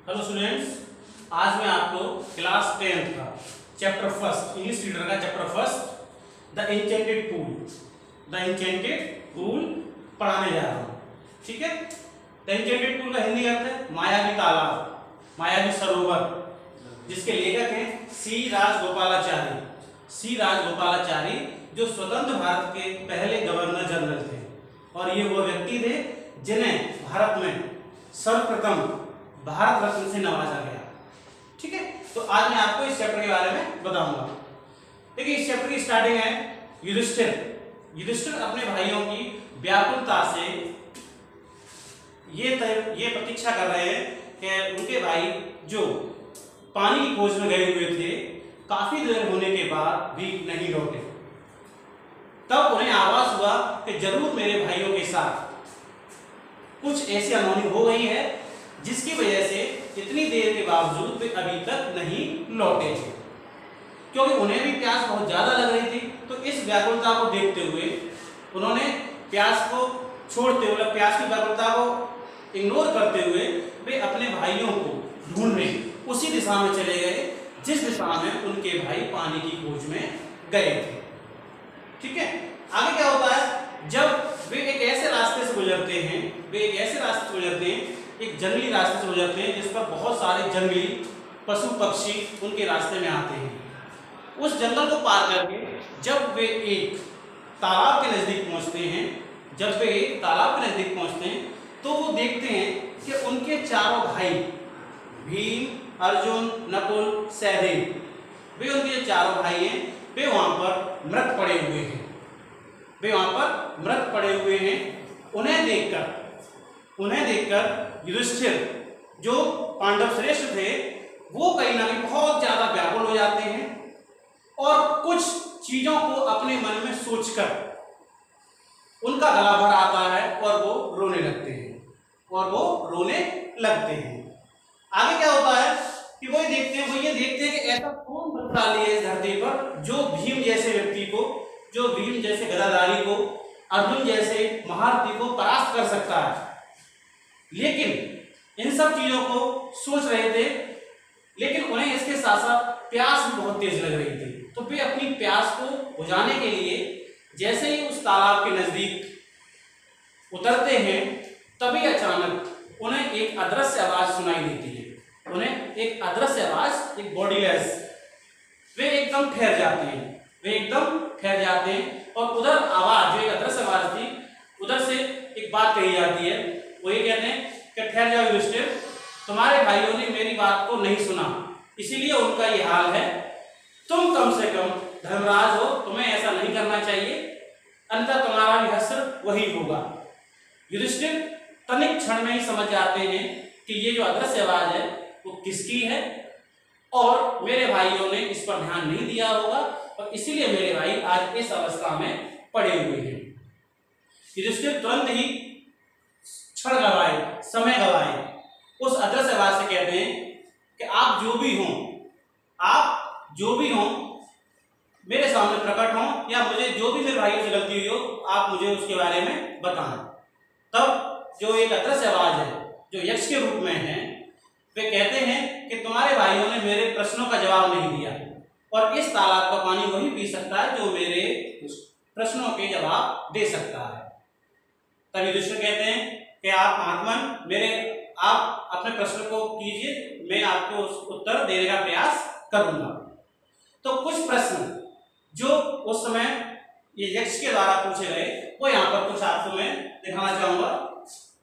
Hello students, आज मैं आपको क्लास 10th का चैप्टर फर्स्ट इंग्लिश रीडर का chapter first the enchanted pool पढ़ाने जा रहा हूँ। ठीक है, द इंचेंटेड पूल का हिंदी अर्थ है मायावी तालाब, मायावी सरोवर, जिसके लेखक हैं सी राजगोपालाचारी, जो स्वतंत्र भारत के पहले गवर्नर जनरल थे और ये वो व्यक्ति थे जिन्हें भारत में सर्वप्रथम भारत रत्न से नवाजा गया। ठीक है, तो आज मैं आपको इस चैप्टर के बारे में बताऊंगा। देखिए, इस चैप्टर की स्टार्टिंग है युधिष्ठिर अपने भाइयों की व्याकुलता से ये प्रतीक्षा कर रहे हैं कि उनके भाई जो पानी की खोज में गए हुए थे, काफी देर होने के बाद भी नहीं लौटे। तब उन्हें आभास हुआ कि जरूर मेरे भाइयों के साथ कुछ ऐसी अनहोनी हो गई है जिसकी वजह से इतनी देर के बावजूद वे अभी तक नहीं लौटे थे, क्योंकि उन्हें भी प्यास बहुत ज्यादा लग रही थी। तो इस व्याकुलता को देखते हुए उन्होंने प्यास को छोड़ते हुए, प्यास की व्याकुलता को इग्नोर करते हुए वे अपने भाइयों को ढूंढने उसी दिशा में चले गए जिस दिशा में उनके भाई पानी की खोज में गए थे। ठीक है, आगे क्या होता है, जब वे एक ऐसे रास्ते से गुजरते हैं, एक जंगली रास्ते से गुजरते हैं जिस पर बहुत सारे जंगली पशु पक्षी उनके रास्ते में आते हैं। उस जंगल को पार करके जब वे एक तालाब के नजदीक पहुंचते हैं, तो वो देखते हैं कि उनके चारों भाई भीम, अर्जुन, नकुल, सहदेव, वे उनके जो चारों भाई हैं वे वहां पर मृत पड़े हुए हैं। उन्हें देखकर युधिष्ठिर, जो पांडव श्रेष्ठ थे, वो कहीं ना कहीं बहुत ज्यादा व्याकुल हो जाते हैं और कुछ चीजों को अपने मन में सोचकर उनका गला भर आता है और वो रोने लगते हैं। आगे क्या होता है कि वो ये देखते हैं कि ऐसा कौन बलशाली है इस धरती पर जो भीम जैसे गदाधारी को, अर्जुन जैसे महारथी को परास्त कर सकता है। लेकिन इन सब चीजों को सोच रहे थे, लेकिन उन्हें इसके साथ साथ प्यास भी बहुत तेज लग रही थी। तो वे अपनी प्यास को बुझाने के लिए जैसे ही उस तालाब के नजदीक उतरते हैं, तभी अचानक उन्हें एक अदृश्य आवाज सुनाई देती है। एक बॉडीलेस, वे एकदम ठहर जाते हैं और उधर आवाज, जो एक अदृश्य आवाज थी, उधर से एक बात कही जाती है। वो ये कहते हैं कि ठहर जाओ युधिष्ठिर, तुम्हारे भाइयों ने मेरी बात को नहीं सुना, इसीलिए उनका ये हाल है। तुम कम से कम धर्मराज हो, तुम्हें ऐसा नहीं करना चाहिए, अन्यथा तुम्हारा भी हश्र वही होगा। युधिष्ठिर तनिक क्षण में ही समझ जाते हैं कि ये जो अदृश्य आवाज है वो किसकी है और मेरे भाइयों ने इस पर ध्यान नहीं दिया होगा और इसीलिए मेरे भाई आज इस अवस्था में पड़े हुए हैं। युधिष्ठिर तुरंत ही समय गवाए उस अदृश्य आवाज से कहते हैं कि आप जो भी हो मेरे सामने प्रकट हो, या मुझे जो भी मेरे भाइयों से गलती हुई हो आप मुझे उसके बारे में बताएं। तब जो एक अदृश्य आवाज है, जो यक्ष के रूप में है, वे कहते हैं कि तुम्हारे भाइयों ने मेरे प्रश्नों का जवाब नहीं दिया और इस तालाब का पानी वही पी सकता है जो मेरे प्रश्नों के जवाब दे सकता है। तब युधिष्ठिर कहते हैं कि आप महात्मन, आप अपने प्रश्न को कीजिए, मैं आपको उत्तर देने का प्रयास करूंगा। तो कुछ प्रश्न जो उस समय ये यक्ष के द्वारा पूछे गए, वो यहाँ पर कुछ आपको मैं दिखाना चाहूंगा।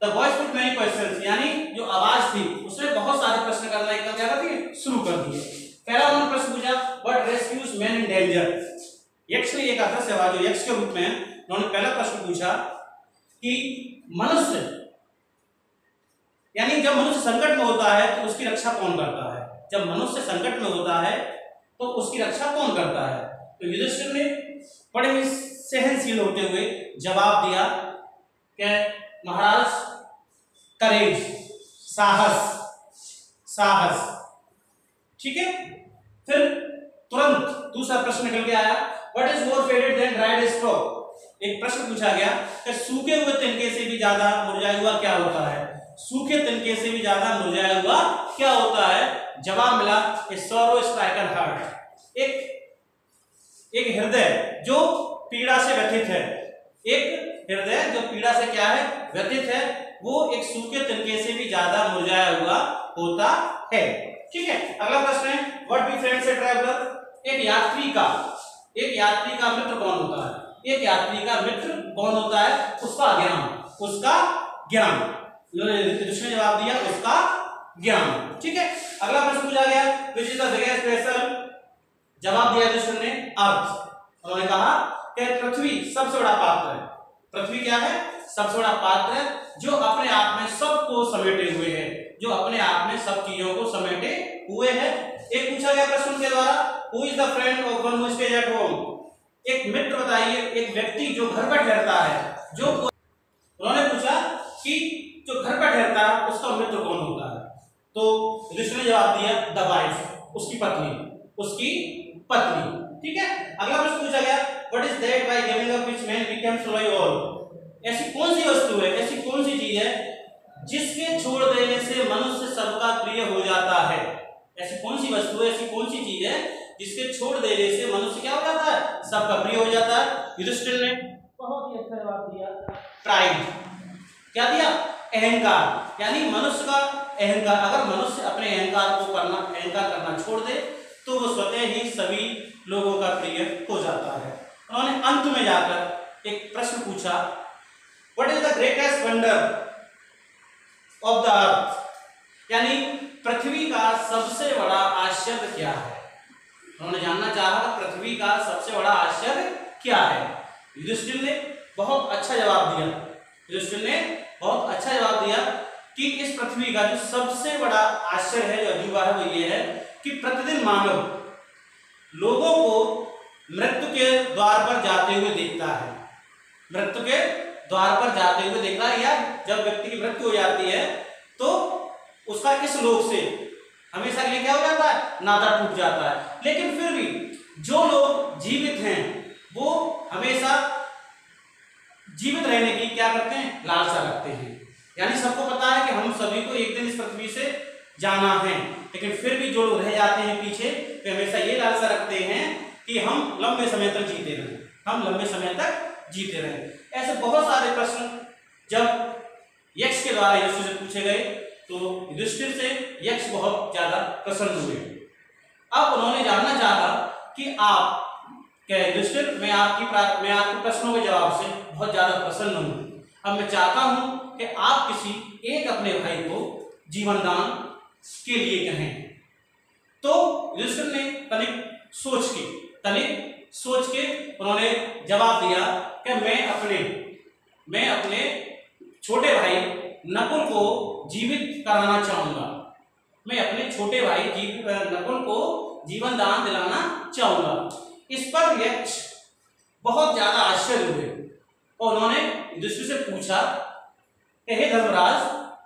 The voice put many questions, यानी जो आवाज थी उसने बहुत सारे प्रश्न करना एकदम क्या कर दिए, शुरू कर दिए। पहला उन्होंने प्रश्न पूछा, what rescues man in danger. यक्ष ने एक अदृश्य आवाज, जो यक्ष के रूप में, उन्होंने पहला प्रश्न पूछा कि मनुष्य, यानी जब मनुष्य संकट में होता है तो उसकी रक्षा कौन करता है? जब मनुष्य संकट में होता है तो उसकी रक्षा कौन करता है? तो युधिष्ठिर ने बड़े ही सहनशील होते हुए जवाब दिया कि महाराज, करेज, साहस। ठीक है, फिर तुरंत दूसरा प्रश्न निकल के आया, what is more faded than dried straw. एक प्रश्न पूछा गया कि सूखे हुए तिनके से भी ज्यादा मुरझाया हुआ क्या होता है? सूखे तिनके से भी ज्यादा मुरझाया हुआ क्या होता है? जवाब मिला सॉरो स्ट्राइकन हार्ट, एक हृदय जो पीड़ा से व्यथित है, एक हृदय जो पीड़ा से क्या है? व्यथित है, वो एक सूखे तिनके से भी ज्यादा मुरझाया हुआ होता है। ठीक है, अगला प्रश्न है व्हाट डिफरेंस ए ट्रैवलर, एक यात्री का मित्र कौन होता है? एक यात्री का मित्र कौन होता है? उसका ज्ञान। जिसने जवाब दिया उसका ज्ञान। ठीक है, अगला प्रश्न पूछा गया which is the biggest vessel, जवाब दिया जिसने अर्थ। उन्होंने कहा कि पृथ्वी सबसे बड़ा पात्र है। पृथ्वी क्या है? सबसे बड़ा पात्र है जो अपने आप में सबको समेटे हुए है, जो अपने आप में सब चीजों को समेटे हुए है। एक पूछा गया प्रश्न के द्वारा who is the friend of one who stays at home, एक मित्र बताइए, एक व्यक्ति जो घर पर ठहरता है, जो उन्होंने पूछा कि जो घर पर ठहरता है उसका मित्र कौन होता है? तो जिसने जवाब दिया द वाइफ, उसकी पत्नी। ठीक है, अगला प्रश्न पूछा गया what is that by giving up which man become solo all, ऐसी कौन सी वस्तु है, ऐसी कौन सी चीज है जिसके छोड़ देने से मनुष्य सबका प्रिय हो जाता है? ऐसी कौन सी वस्तु है, ऐसी कौन सी चीज है जिसके छोड़ देने से मनुष्य क्या हो जाता है? सबका प्रिय हो जाता है। युधिष्ठिर ने बहुत ही अच्छा जवाब दिया प्राइड। क्या दिया? अहंकार, यानी मनुष्य का अहंकार। अगर मनुष्य अपने अहंकार करना छोड़ दे तो वो स्वतः ही सभी लोगों का प्रिय हो जाता है। उन्होंने अंत में जाकर एक प्रश्न पूछा what is the greatest wonder of the earth, यानी पृथ्वी का सबसे बड़ा आश्चर्य क्या है? उन्होंने जानना चाहा पृथ्वी का सबसे बड़ा आश्चर्य क्या है। युधिष्ठिर ने बहुत अच्छा जवाब दिया कि इस पृथ्वी का जो सबसे बड़ा आश्चर्य है, जो अजूबा है, वो ये है कि प्रतिदिन मानव लोगों को मृत्यु के द्वार पर जाते हुए देखता है, या जब व्यक्ति की मृत्यु हो जाती है तो उसका इस लोक से हमेशा के लिए क्या हो जाता है? नाता टूट जाता है। लेकिन फिर भी जो लोग जीवित हैं वो हमेशा जीवित रहने की क्या करते हैं? लालसा रखते हैं। यानी सबको पता है कि हम सभी को एक दिन इस पृथ्वी से जाना है, लेकिन फिर भी जो लोग रह जाते हैं पीछे वे हमेशा ये लालसा रखते हैं कि हम लंबे समय तक जीते रहें। ऐसे बहुत सारे प्रश्न जब यक्ष के द्वारा युधिष्ठिर से पूछे गए तो युधिष्ठिर से यक्ष बहुत ज्यादा प्रसन्न हुए। अब उन्होंने जानना चाहा कि आप क्या युधिष्ठिर, मैं आपके प्रश्नों के जवाब से बहुत ज्यादा प्रसन्न हूँ। अब मैं चाहता हूँ कि आप किसी एक अपने भाई को जीवन दान के लिए कहें। तो युधिष्ठिर ने तनिक सोच के उन्होंने जवाब दिया कि मैं अपने छोटे भाई नकुल को जीवित कराना चाहूंगा। मैं अपने छोटे भाई नकुल को जीवन दान दिलाना चाहूंगा। इस पर यक्ष बहुत ज्यादा आश्चर्य हुए और उन्होंने युधिष्ठिर से पूछा कि हे धर्मराज,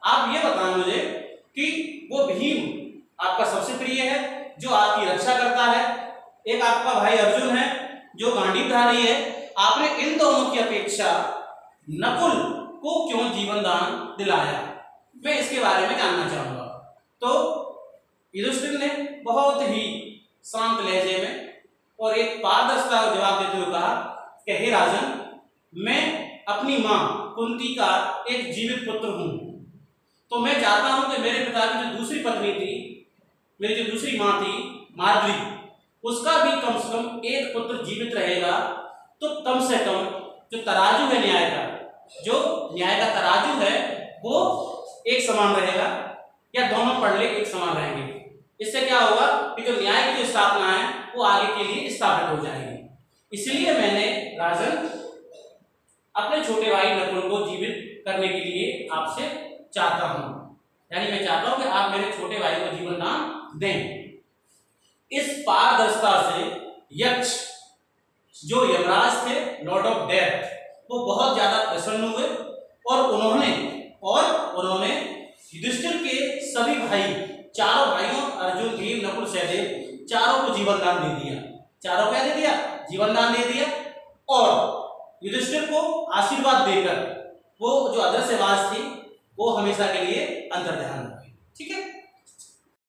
आप ये बताएं मुझे कि वो भीम आपका सबसे प्रिय है जो आपकी रक्षा करता है, एक आपका भाई अर्जुन है जो गांडीवधारी है, आपने इन दोनों की अपेक्षा नकुल को क्यों जीवन दान दिलाया? मैं इसके बारे में जानना चाहूंगा। तो युधिष्ठिर ने बहुत ही शांत लहजे में और एक पारदर्शिता का जवाब देते हुए कहा कि हे राजन, मैं अपनी मां कुंती का एक जीवित पुत्र हूं, तो मैं चाहता हूं कि मेरे पिता की जो दूसरी पत्नी थी, मेरी जो दूसरी मां थी माद्री, उसका भी कम से कम एक पुत्र जीवित रहेगा तो कम से कम जो तराजू है न्याय का तराजू है वो एक समान रहेगा, या दोनों पड़ले एक समान रहेंगे। इससे क्या होगा कि जो न्याय की जो स्थापना है वो आगे के लिए स्थापित हो जाएगी। इसलिए मैंने राजन अपने छोटे भाई नकुल को जीवित करने के लिए आपसे चाहता हूं, यानी मैं चाहता हूं कि आप मेरे छोटे भाई को जीवन दान दें। इस पारदर्शिता से यक्ष जो यमराज थे, लॉर्ड ऑफ डेथ, वो बहुत ज्यादा प्रसन्न हुए और उन्होंने युधिष्ठिर के सभी भाई, चारों भाइयों अर्जुन, भीम, नकुल, सहदेव, चारों को जीवन दान दे दिया। चारों क्या दे दिया? जीवन दान दे दिया। और युधिष्ठिर को आशीर्वाद देकर वो जो अदृश्यवास थी वो हमेशा के लिए अंतर्ध्यान है।